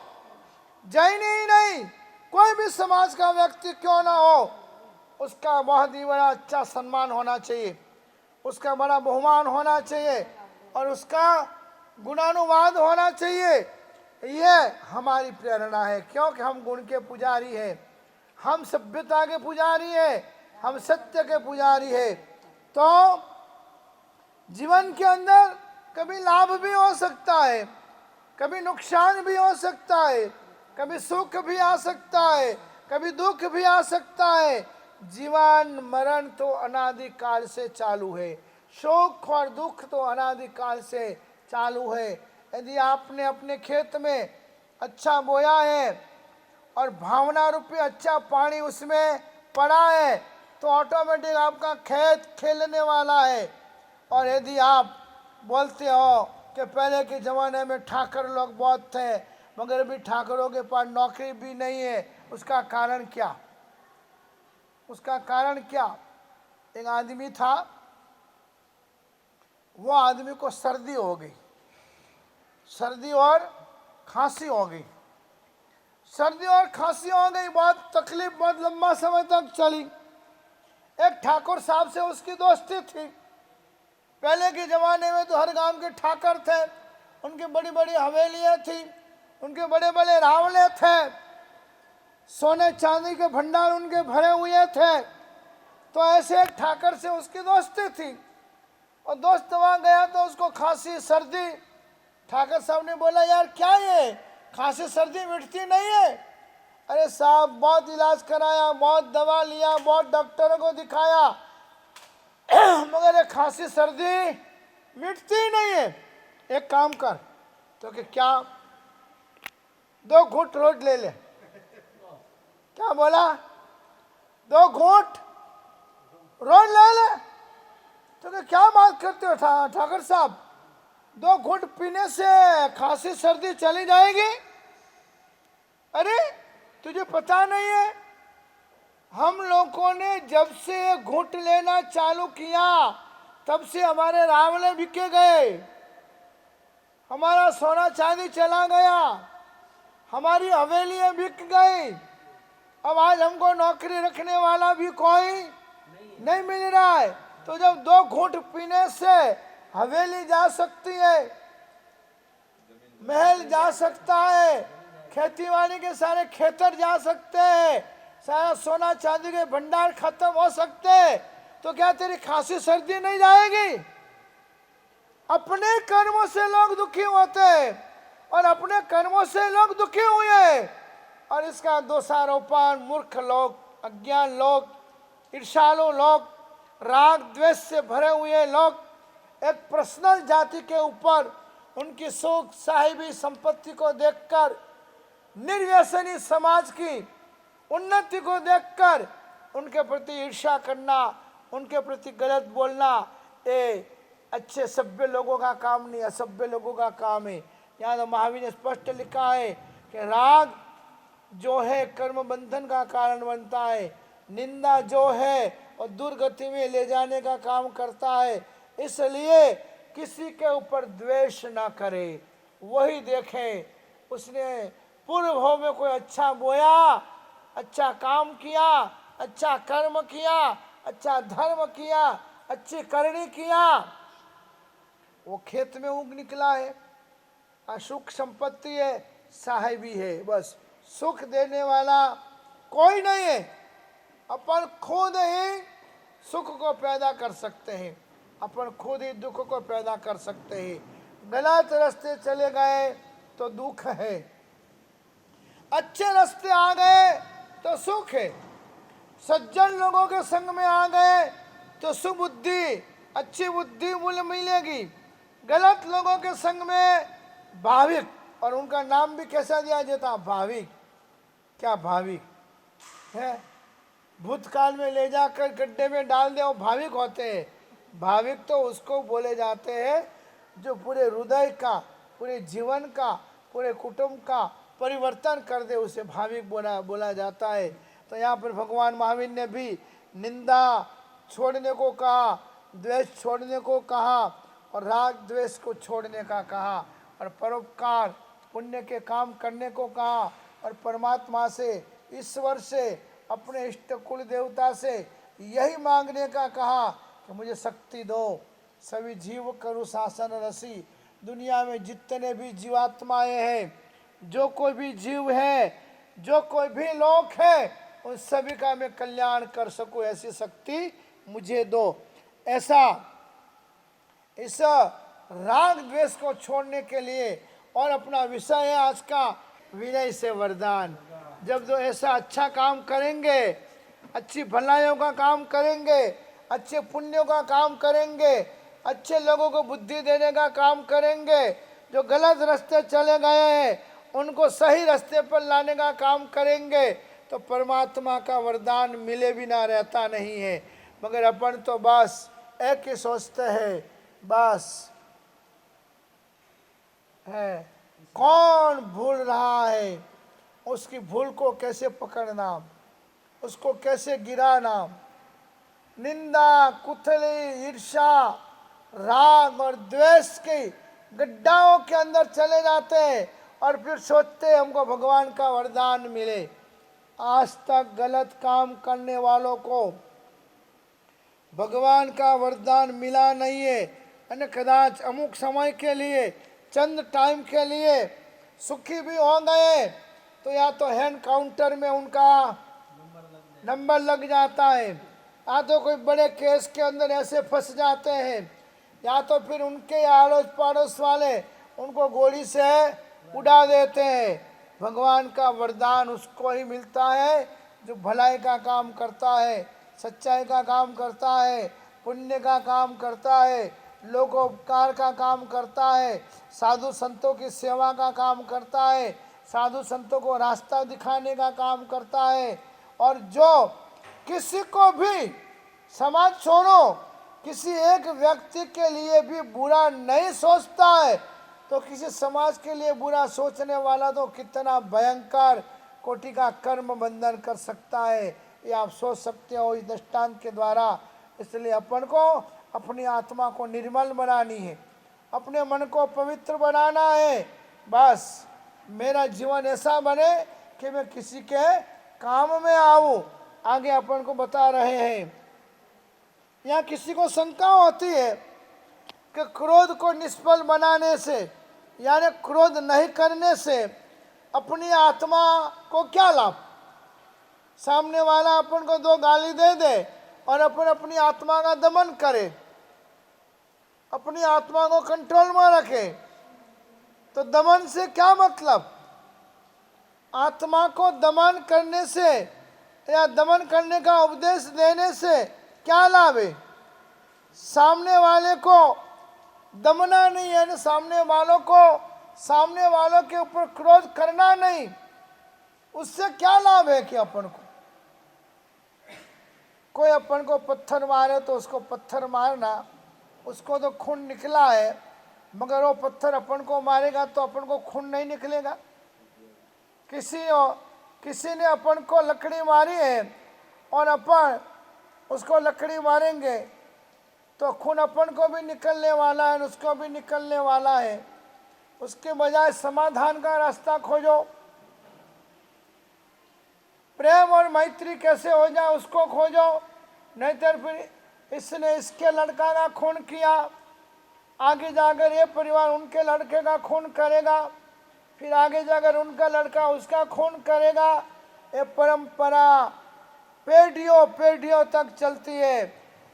जैन ही नहीं कोई भी समाज का व्यक्ति क्यों ना हो, उसका बहुत ही बड़ा अच्छा सम्मान होना चाहिए, उसका बड़ा बहुमान होना चाहिए और उसका गुणानुवाद होना चाहिए। ये हमारी प्रेरणा है क्योंकि हम गुण के पुजारी हैं, हम सभ्यता के पुजारी हैं, हम सत्य के पुजारी हैं। तो जीवन के अंदर कभी लाभ भी हो सकता है, कभी नुकसान भी हो सकता है, कभी सुख भी आ सकता है, कभी दुख भी आ सकता है। जीवन मरण तो अनादि काल से चालू है, सुख और दुख तो अनादि काल से चालू है। यदि आपने अपने खेत में अच्छा बोया है और भावना रूपी अच्छा पानी उसमें पड़ा है तो ऑटोमेटिक आपका खेत खेलने वाला है। और यदि आप बोलते हो कि पहले के ज़माने में ठाकर लोग बहुत थे मगर अभी ठाकरों के पास नौकरी भी नहीं है, उसका कारण क्या? उसका कारण क्या? एक आदमी था, वो आदमी को सर्दी हो गई, सर्दी और खांसी हो गई, सर्दी और खांसी हो गई, बहुत तकलीफ बहुत लंबा समय तक चली। एक ठाकुर साहब से उसकी दोस्ती थी। पहले के ज़माने में तो हर गांव के ठाकर थे, उनकी बड़ी बड़ी हवेलियाँ थी, उनके बड़े बड़े रावले थे, सोने चांदी के भंडार उनके भरे हुए थे। तो ऐसे एक ठाकर से उसकी दोस्ती थी और दोस्त वहाँ गया तो उसको खांसी सर्दी, ठाकर साहब ने बोला यार क्या ये खांसी सर्दी मिटती नहीं है? अरे साहब बहुत इलाज कराया, बहुत दवा लिया, बहुत डॉक्टरों को दिखाया मगर ये खांसी सर्दी मिटती नहीं है। एक काम कर, तो कि क्या, 2 घूंट रोज ले ले। क्या बोला? 2 घूंट रोज ले ले। तो कि क्या बात करते हो ठाकर साहब, 2 घूंट पीने से खांसी सर्दी चली जाएगी? अरे तुझे पता नहीं है, हम लोगों ने जब से घूंट लेना चालू किया तब से हमारे रावले बिके गए, हमारा सोना चांदी चला गया, हमारी हवेलियां बिक गई। अब आज हमको नौकरी रखने वाला भी कोई नहीं मिल रहा है। तो जब 2 घूंट पीने से हवेली जा सकती है, महल जा सकता है, खेतीबाड़ी के सारे खेतर जा सकते हैं, सारा सोना चांदी के भंडार खत्म हो सकते हैं, तो क्या तेरी खांसी सर्दी नहीं जाएगी? अपने कर्मों से लोग दुखी होते हैं और अपने कर्मों से लोग दुखी हुए। और इसका दोषारोपण मूर्ख लोग, अज्ञान लोग, ईर्ष्यालु लोग, राग द्वेष से भरे हुए लोग एक पर्सनल जाति के ऊपर उनकी सुख साहिबी संपत्ति को देखकर, निर्व्यसनी समाज की उन्नति को देखकर उनके प्रति ईर्ष्या करना, उनके प्रति गलत बोलना, ये अच्छे सभ्य लोगों का काम नहीं, असभ्य लोगों का काम है। यहाँ तो महावीर ने स्पष्ट लिखा है कि राग जो है कर्म बंधन का कारण बनता है, निंदा जो है और दुर्गति में ले जाने का काम करता है। इसलिए किसी के ऊपर द्वेष ना करे। वही देखे उसने पूर्व भाव में कोई अच्छा बोया, अच्छा काम किया, अच्छा कर्म किया, अच्छा धर्म किया, अच्छी करनी किया, वो खेत में उग निकला है, सुख संपत्ति है, साहिबी है। बस सुख देने वाला कोई नहीं है। अपन खुद ही सुख को पैदा कर सकते हैं, अपन खुद ही दुख को पैदा कर सकते हैं। गलत रास्ते चले गए तो दुख है, अच्छे रास्ते आ गए तो सुख है। सज्जन लोगों के संग में आ गए तो सुबुद्धि, अच्छी बुद्धि मिलेगी। गलत लोगों के संग में भाविक, और उनका नाम भी कैसा दिया जाता, भाविक। क्या भाविक है? भूतकाल में ले जाकर गड्ढे में डाल दे वो भाविक होते हैं। भाविक तो उसको बोले जाते हैं जो पूरे हृदय का, पूरे जीवन का, पूरे कुटुंब का परिवर्तन कर दे, उसे भाविक बोला जाता है। तो यहाँ पर भगवान महावीर ने भी निंदा छोड़ने को कहा, द्वेष छोड़ने को कहा और राग द्वेष को छोड़ने का कहा, और परोपकार पुण्य के काम करने को कहा, और परमात्मा से, ईश्वर से, अपने इष्ट कुल देवता से यही मांगने का कहा कि मुझे शक्ति दो, सभी जीव करूँ शासन रसी। दुनिया में जितने भी जीवात्माएं हैं, जो कोई भी जीव है, जो कोई भी लोग है, उन सभी का मैं कल्याण कर सकूं, ऐसी शक्ति मुझे दो। ऐसा इस राग द्वेष को छोड़ने के लिए, और अपना विषय है आज का विनय से वरदान। जब जो ऐसा अच्छा काम करेंगे, अच्छी भलाइयों का काम करेंगे, अच्छे पुण्यों का काम करेंगे, अच्छे लोगों को बुद्धि देने का काम करेंगे, जो गलत रास्ते चले गए हैं उनको सही रास्ते पर लाने का काम करेंगे, तो परमात्मा का वरदान मिले बिना रहता नहीं है। मगर अपन तो बस एक ही सोचते हैं, बस है कौन भूल रहा है, उसकी भूल को कैसे पकड़ना, उसको कैसे गिराना। निंदा, कुथली, ईर्ष्या, राग और द्वेष के गड्ढाओं के अंदर चले जाते हैं और फिर सोचते हैं हमको भगवान का वरदान मिले। आज तक गलत काम करने वालों को भगवान का वरदान मिला नहीं है, અને कदाच अमुक समय के लिए, चंद टाइम के लिए सुखी भी हो गए तो या तो हैंड काउंटर में उनका नंबर लग जाता है, या तो कोई बड़े केस के अंदर ऐसे फंस जाते हैं, या तो फिर उनके आड़ोस पड़ोस वाले उनको गोली से उड़ा देते हैं। भगवान का वरदान उसको ही मिलता है जो भलाई का काम करता है, सच्चाई का काम करता है, पुण्य का काम करता है, लोकोपकार का काम करता है, साधु संतों की सेवा का काम करता है, साधु संतों को रास्ता दिखाने का काम करता है। और जो किसी को भी, समाज छोड़ो, किसी एक व्यक्ति के लिए भी बुरा नहीं सोचता है, तो किसी समाज के लिए बुरा सोचने वाला तो कितना भयंकर कोटि का कर्म बंधन कर सकता है, ये आप सोच सकते हो इस दृष्टांत के द्वारा। इसलिए अपन को अपनी आत्मा को निर्मल बनानी है, अपने मन को पवित्र बनाना है। बस मेरा जीवन ऐसा बने कि मैं किसी के काम में आऊं। आगे अपन को बता रहे हैं, यहाँ किसी को शंका होती है कि क्रोध को निष्फल बनाने से, यानी क्रोध नहीं करने से अपनी आत्मा को क्या लाभ। सामने वाला अपन को दो गाली दे दे और अपन अपनी आत्मा का दमन करे, अपनी आत्मा को कंट्रोल में रखे, तो दमन से क्या मतलब। आत्मा को दमन करने से या दमन करने का उपदेश देने से क्या लाभ है? सामने वाले को दमना नहीं, यानी सामने वालों के ऊपर क्रोध करना नहीं। उससे क्या लाभ है कि अपन को कोई अपन को पत्थर मारे तो उसको पत्थर मारना, उसको तो खून निकला है, मगर वो पत्थर अपन को मारेगा तो अपन को खून नहीं निकलेगा। किसी ने अपन को लकड़ी मारी है और अपन उसको लकड़ी मारेंगे तो खून अपन को भी निकलने वाला है, उसको भी निकलने वाला है। उसके बजाय समाधान का रास्ता खोजो, प्रेम और मैत्री कैसे हो जाए उसको खोजो। नहीं तो फिर इसने इसके लड़का का खून किया, आगे जाकर ये परिवार उनके लड़के का खून करेगा, फिर आगे जाकर उनका लड़का उसका खून करेगा। ये परंपरा पीढ़ियों तक चलती है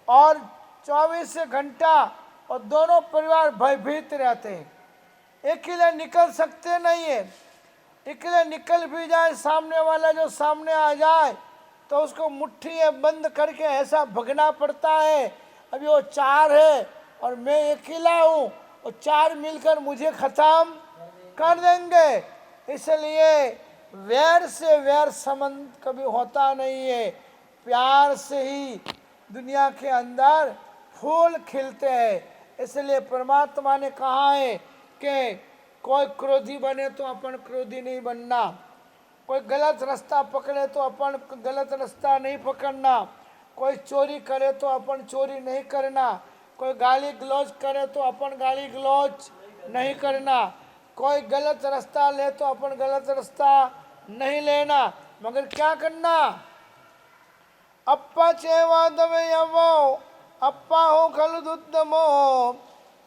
और 24 घंटा और दोनों परिवार भयभीत रहते हैं। अकेले निकल सकते नहीं है, अकेले निकल भी जाए सामने वाला जो सामने आ जाए तो उसको मुट्ठी बंद करके ऐसा भगना पड़ता है। अभी वो 4 है और मैं अकेला हूँ और 4 मिलकर मुझे खत्म कर देंगे। इसलिए वैर से वैर संबंध कभी होता नहीं है, प्यार से ही दुनिया के अंदर फूल खिलते हैं। इसलिए परमात्मा ने कहा है कि कोई क्रोधी बने तो अपन क्रोधी नहीं बनना, कोई गलत रास्ता पकड़े तो अपन गलत रास्ता नहीं पकड़ना, कोई चोरी करे तो अपन चोरी नहीं करना, कोई गाली गलौज करे तो अपन गाली गलौज नहीं करना, कोई गलत रास्ता ले तो अपन गलत रास्ता नहीं लेना, मगर क्या करना? अप्पा चेवादवे यवो अप्पा हो खलु दुद्दमो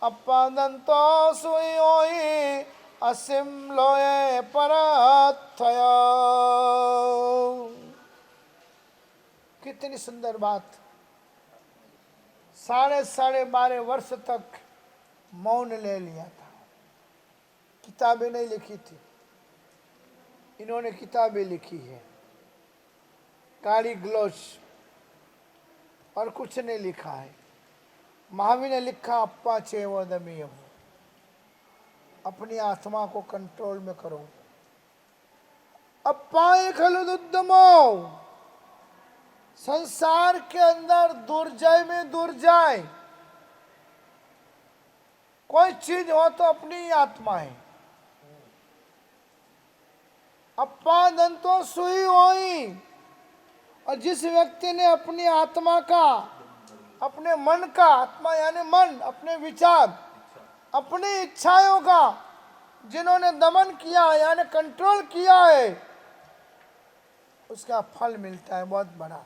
अप्पा दंतो सुई ओई असिम लोए परथयो। कितनी सुंदर बात। 12.5 वर्ष तक मौन ले लिया था, किताबें नहीं लिखी थी, इन्होंने किताबें लिखी है, गाली गलौज और कुछ नहीं लिखा है। महावीर ने लिखा अप्पा चेवदमियम, अपनी आत्मा को कंट्रोल में करो। अप्पा खलुदुद्दमो, संसार के अंदर दुर्जय में दुर्जय कोई चीज हो तो अपनी आत्मा है। अप्पा दंतो सुई होई, और जिस व्यक्ति ने अपनी आत्मा का, अपने मन का, आत्मा यानी मन, अपने विचार, अपनी इच्छाओं का जिन्होंने दमन किया यानी कंट्रोल किया है, उसका फल मिलता है बहुत बड़ा।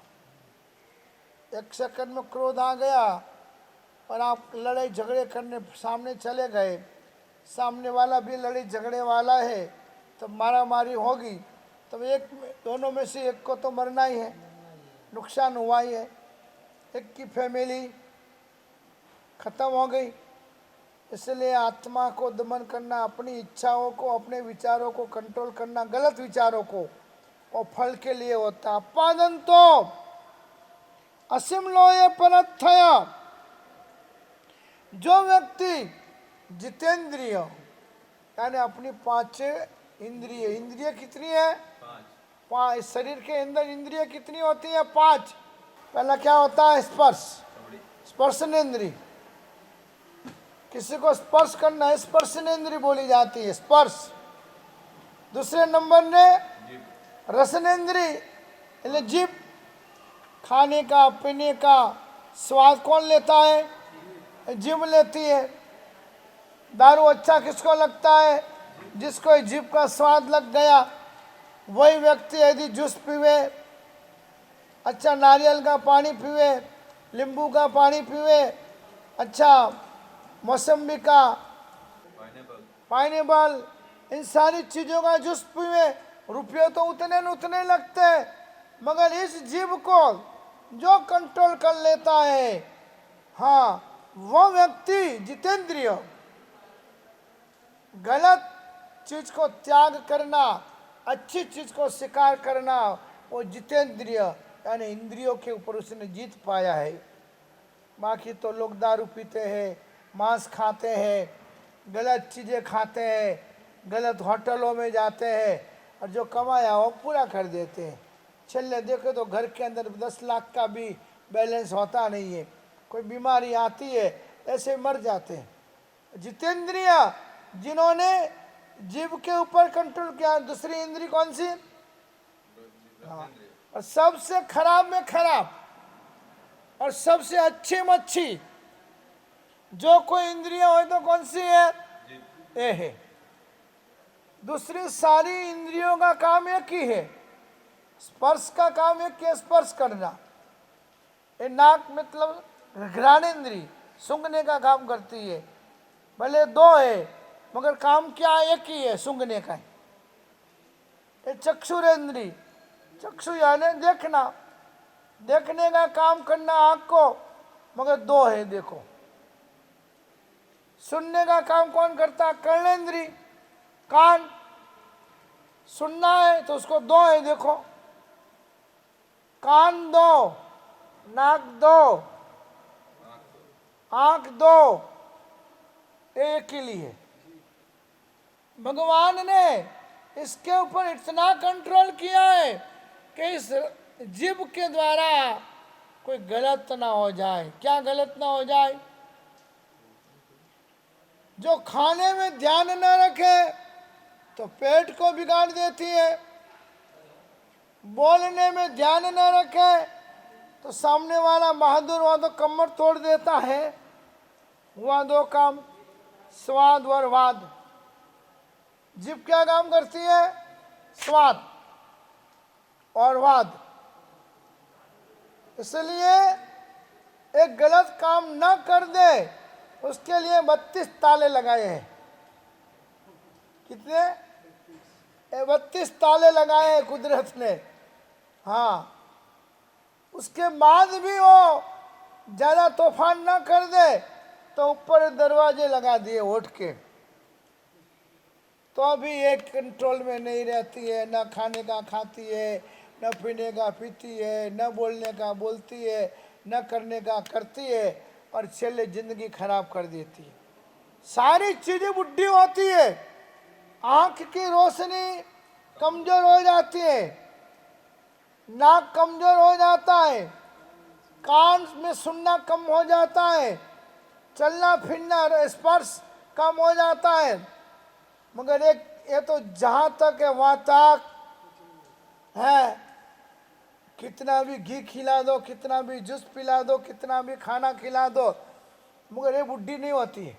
1 सेकंड में क्रोध आ गया और आप लड़ाई झगड़े करने सामने चले गए, सामने वाला भी लड़ाई झगड़े वाला है, तो मारा मारी होगी, तब दोनों में से एक को तो मरना ही है, नुकसान हुआ ही है, एक की फैमिली खत्म हो गई। इसलिए आत्मा को दमन करना, अपनी इच्छाओं को, अपने विचारों को कंट्रोल करना, गलत विचारों को, और फल के लिए होता। पादन तो असीम लोये परथया, जो व्यक्ति जितेंद्रिय यानी अपनी 5 इंद्रिय, इंद्रिय कितनी है? 5। शरीर के अंदर इंद्रिय कितनी होती है? 5। पहला क्या होता है? स्पर्श, स्पर्शनेंद्रिय, किसी को स्पर्श करना है, स्पर्शनेंद्रिय बोली जाती है, स्पर्श। दूसरे नंबर ने रसनेंद्रिय, यानी जीभ, खाने का पीने का स्वाद कौन लेता है? जीभ लेती है। दारू अच्छा किसको लगता है? जिसको जीभ का स्वाद लग गया। वही व्यक्ति यदि जूस पीवे, अच्छा नारियल का पानी पीवे, नींबू का पानी पीवे, अच्छा मौसम्बी का, पाइनएप्पल, इन सारी चीज़ों का जूस पीवे, रुपये तो उतने लगते हैं, मगर इस जीभ को जो कंट्रोल कर लेता है, हाँ, वो व्यक्ति जितेंद्रिय। गलत चीज को त्याग करना, अच्छी चीज को स्वीकार करना, वो जितेंद्रिय यानी इंद्रियों के ऊपर उसने जीत पाया है। बाकी तो लोग दारू पीते हैं, मांस खाते हैं, गलत चीज़ें खाते हैं, गलत होटलों में जाते हैं, और जो कमाया वो पूरा कर देते हैं। चलिए देखो तो घर के अंदर 10 लाख का भी बैलेंस होता नहीं है, कोई बीमारी आती है ऐसे मर जाते हैं। जितेंद्रिय जिन्होंने जीव के ऊपर कंट्रोल किया। दूसरी इंद्री कौन सी? हाँ, और सबसे खराब में खराब और सबसे अच्छी में अच्छी जो कोई इंद्रियां हो तो कौन सी है? ये है। दूसरी सारी इंद्रियों का काम एक ही है, स्पर्श का काम एक है, स्पर्श करना। ये नाक मतलब घ्राणेंद्री सूंघने का काम करती है, भले दो है मगर काम क्या एक ही है, सूंघने का। ये चक्षुरेंद्री, चक्षु यानी देखना, देखने का काम करना आंख को, मगर दो है देखो। सुनने का काम कौन करता है? कर्णेंद्री, कान। सुनना है तो उसको दो है देखो, कान दो, नाक दो, आंख दो, एक ही लिए। भगवान ने इसके ऊपर इतना कंट्रोल किया है कि इस जीभ के द्वारा कोई गलत ना हो जाए। क्या गलत ना हो जाए? जो खाने में ध्यान न रखे तो पेट को बिगाड़ देती है, बोलने में ध्यान न रखे तो सामने वाला बहादुर हुआ तो कमर तोड़ देता है। हुआ दो काम, स्वाद और वाद। जीभ क्या काम करती है? स्वाद और वाद। इसलिए एक गलत काम न कर दे उसके लिए 32 ताले लगाए हैं। कितने? 32 ताले लगाए हैं कुदरत ने। हाँ, उसके बाद भी वो ज्यादा तूफान ना कर दे तो ऊपर दरवाजे लगा दिए होठ के, तो अभी एक कंट्रोल में नहीं रहती है। न खाने का खाती है, न पीने का पीती है, न बोलने का बोलती है, न करने का करती है, और चले जिंदगी खराब कर देती है। सारी चीजें बुढ़ी होती है, आंख की रोशनी कमजोर हो जाती है, नाक कमजोर हो जाता है, कान में सुनना कम हो जाता है, चलना फिरना स्पर्श कम हो जाता है। मगर एक ये तो जहां तक है वहां तक है। कितना भी घी खिला दो, कितना भी जूस पिला दो, कितना भी खाना खिला दो, मगर ये बुढ़ी नहीं होती है।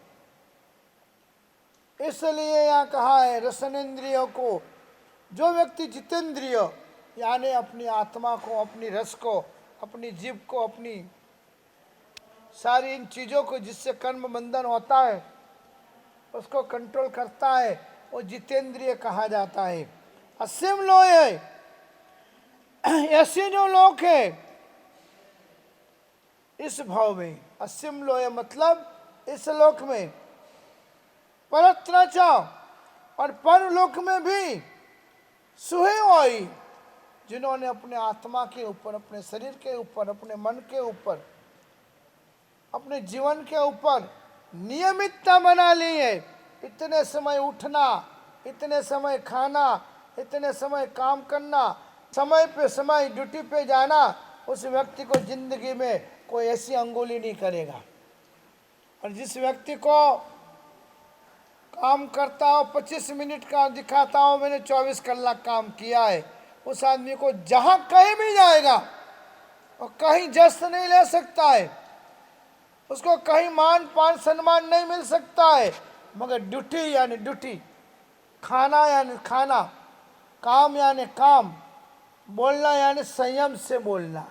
इसलिए यहाँ कहा है रसनेन्द्रियों को, जो व्यक्ति जितेंद्रिय यानी अपनी आत्मा को, अपनी रस को, अपनी जीभ को, अपनी सारी इन चीजों को जिससे कर्म बंधन होता है उसको कंट्रोल करता है, वो जितेंद्रिय कहा जाता है। असीम लोय ऐसे जो लोग है इस भाव में, असीम लोय मतलब इस लोक में, परत्र च और परलोक में भी सुहे होई, जिन्होंने अपने आत्मा के ऊपर, अपने शरीर के ऊपर, अपने मन के ऊपर, अपने जीवन के ऊपर नियमितता बना ली है। इतने समय उठना, इतने समय खाना, इतने समय काम करना, समय पे समय ड्यूटी पे जाना, उस व्यक्ति को जिंदगी में कोई ऐसी अंगुली नहीं करेगा। और जिस व्यक्ति को काम करता हो 25 मिनट का दिखाता हो मैंने 24 कलाक काम किया है, उस आदमी को जहां कहीं भी जाएगा और कहीं जश्न नहीं ले सकता है, उसको कहीं मान पान सम्मान नहीं मिल सकता है, मगर ड्यूटी यानी ड्यूटी, खाना यानी खाना, काम यानी काम, बोलना यानी संयम से बोलना,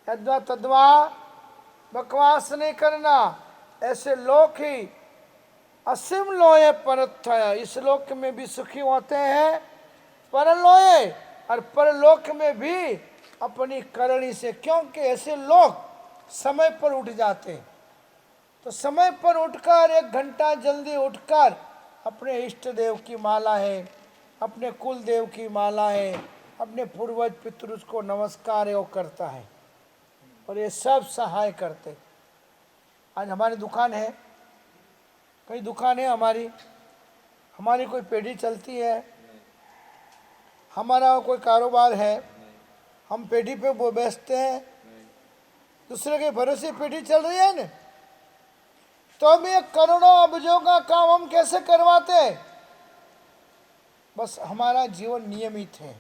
यद्वा तद्वा बकवास नहीं करना। ऐसे लोग ही असीम लोये परथय, इस लोक में भी सुखी होते हैं, परलोये और परलोक में भी अपनी करनी से। क्योंकि ऐसे लोग समय पर उठ जाते, तो समय पर उठकर 1 घंटा जल्दी उठकर अपने इष्ट देव की माला है, अपने कुल देव की माला है, अपने पूर्वज पितृ को नमस्कार है वो करता है, और ये सब सहाय करते। आज हमारी दुकान है, कई दुकान है हमारी कोई पेढ़ी चलती है, हमारा कोई कारोबार है, हम पेढ़ी पे वो बेचते हैं, दूसरे के भरोसे पेढ़ी चल रही है ना, तो हम ये करोड़ों अब्जों का काम हम कैसे करवाते? बस हमारा जीवन नियमित है।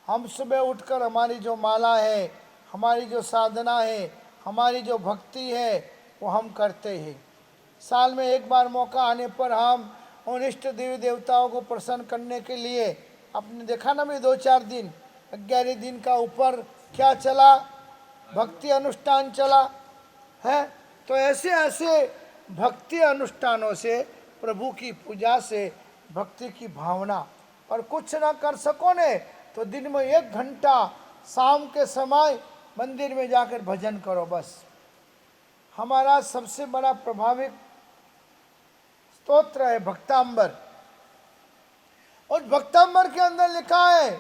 हम सुबह उठकर हमारी जो माला है, हमारी जो साधना है, हमारी जो भक्ति है, वो हम करते हैं। साल में एक बार मौका आने पर हम उन इष्ट देवी देवताओं को प्रसन्न करने के लिए, आपने देखा ना, मैं 2-4 दिन 11 दिन का ऊपर क्या चला, भक्ति अनुष्ठान चला है। तो ऐसे ऐसे भक्ति अनुष्ठानों से, प्रभु की पूजा से, भक्ति की भावना, और कुछ ना कर सको ने तो दिन में 1 घंटा शाम के समय मंदिर में जाकर भजन करो। बस हमारा सबसे बड़ा प्रभावित स्तोत्र है भक्तांबर। और भक्तांबर के अंदर लिखा है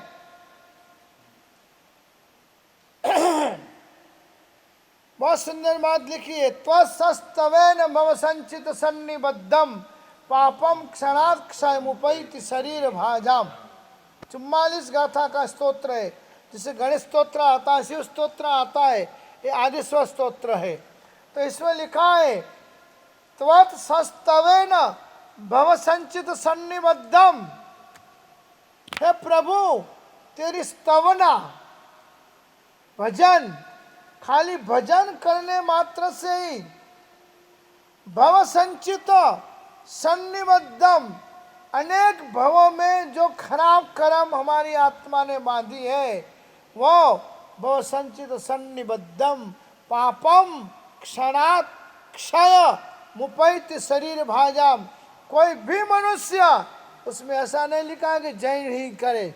बहुत सुंदर बात लिखी है, त्वस्तवेन भव संचित सन्निबद्धम पापम क्षणात् क्षयमुपैति शरीर भाजाम। 44 गाथा का स्तोत्र है, जिसे गणेश स्तोत्र आता है, शिव स्तोत्र आता है, ये आदिस्वर स्तोत्र है। तो इसमें लिखा है त्वत्सस्तवेन भव संचित सन्निबद्धम, हे प्रभु तेरी स्तवना, भजन, खाली भजन करने मात्र से ही, भव संचित सन्निबद्धम, अनेक भवों में जो खराब कर्म हमारी आत्मा ने बांधी है, वो भव संचित सन्निबद्धम पापम क्षणात् क्षय मुपैति शरीर भाजाम। कोई भी मनुष्य, उसमें ऐसा नहीं लिखा है कि जय ही करे,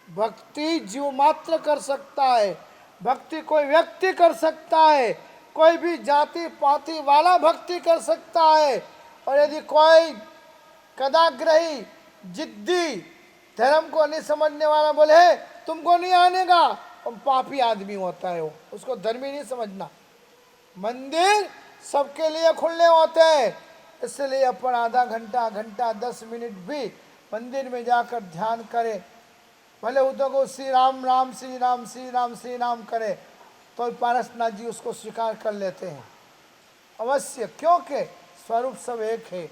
भक्ति जीव मात्र कर सकता है, भक्ति कोई व्यक्ति कर सकता है, कोई भी जाति पाति वाला भक्ति कर सकता है। और यदि कोई कदाग्रही जिद्दी धर्म को नहीं समझने वाला बोले तुमको नहीं आने का, और पापी आदमी होता है वो, उसको धर्मी नहीं समझना। मंदिर सबके लिए खुले होते हैं, इसलिए अपन आधा घंटा 10 मिनट भी मंदिर में जाकर ध्यान करें। भले उधर को श्री राम राम श्री राम श्री राम श्री राम करे, तो पारसनाथ जी उसको स्वीकार कर लेते हैं अवश्य, क्योंकि स्वरूप सब एक है।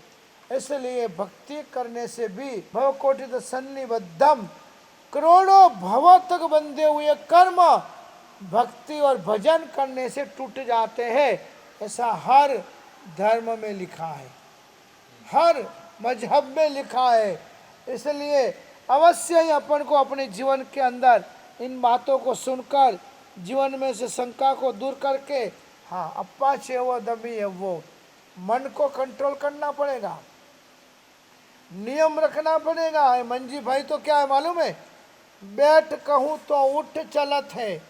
इसलिए भक्ति करने से भी भवकोटित सन्निबद्धम, करोड़ों भव तक बंधे हुए कर्म भक्ति और भजन करने से टूट जाते हैं, ऐसा हर धर्म में लिखा है, हर मजहब में लिखा है। इसलिए अवश्य ही अपन को अपने जीवन के अंदर इन बातों को सुनकर जीवन में से शंका को दूर करके, हाँ अप्पा छे वो दबी है वो, मन को कंट्रोल करना पड़ेगा, नियम रखना पड़ेगा। मंजी भाई तो क्या है मालूम है, बैठ कहूँ तो उठ चलत है,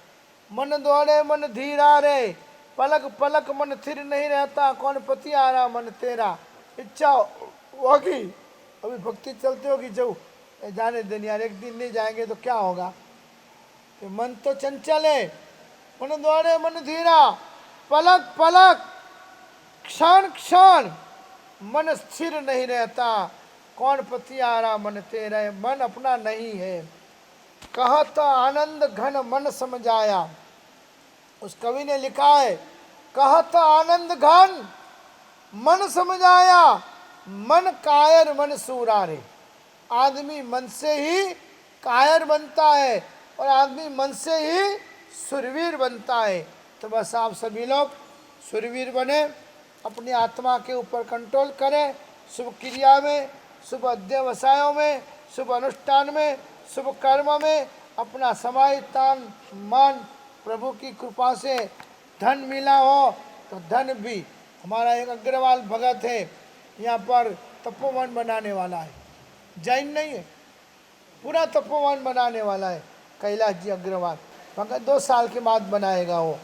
मन दौड़े मन धीरा रे, पलक पलक मन स्थिर नहीं रहता, कौन पति आ रहा मन तेरा। इच्छा होगी अभी भक्ति चलती होगी, जाओ जाने दिन यार, एक दिन नहीं जाएंगे तो क्या होगा। कि मन तो चंचल है, मन दौड़े मन धीरा, पलक पलक क्षण क्षण मन स्थिर नहीं रहता, कौन पति आ रहा मन तेरा। मन अपना नहीं है। कहत आनंद घन मन समझाया, उस कवि ने लिखा है, कहत आनंद घन मन समझाया, मन कायर मन सूरा रे। आदमी मन से ही कायर बनता है और आदमी मन से ही सुरवीर बनता है। तो बस आप सभी लोग सुरवीर बने, अपनी आत्मा के ऊपर कंट्रोल करें, शुभ क्रिया में, शुभ अध्यवसायों में, शुभ अनुष्ठान में, शुभ कर्म में अपना समय तन मन प्रभु की कृपा से धन मिला हो तो धन भी। हमारा एक अग्रवाल भगत है, यहाँ पर तपोवन बनाने वाला है, जैन नहीं है, पूरा तपोवन बनाने वाला है कैलाश जी अग्रवाल भगत। 2 साल के बाद बनाएगा वो।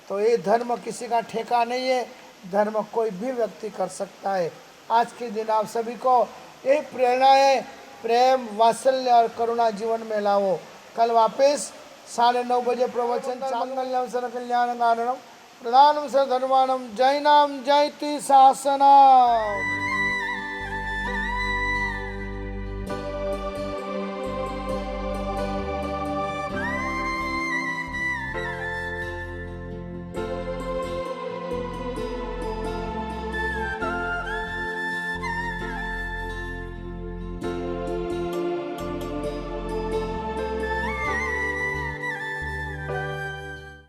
तो ये धर्म किसी का ठेका नहीं है, धर्म कोई भी व्यक्ति कर सकता है। आज के दिन आप सभी को यही प्रेरणा है, प्रेम, वात्सल्य और करुणा जीवन में लाओ। कल वापस 9:30 बजे प्रवचन। मंगलम सर्व कल्याण कारणम प्रधानम सर्व धर्माणम जैनाम जयति शासनम।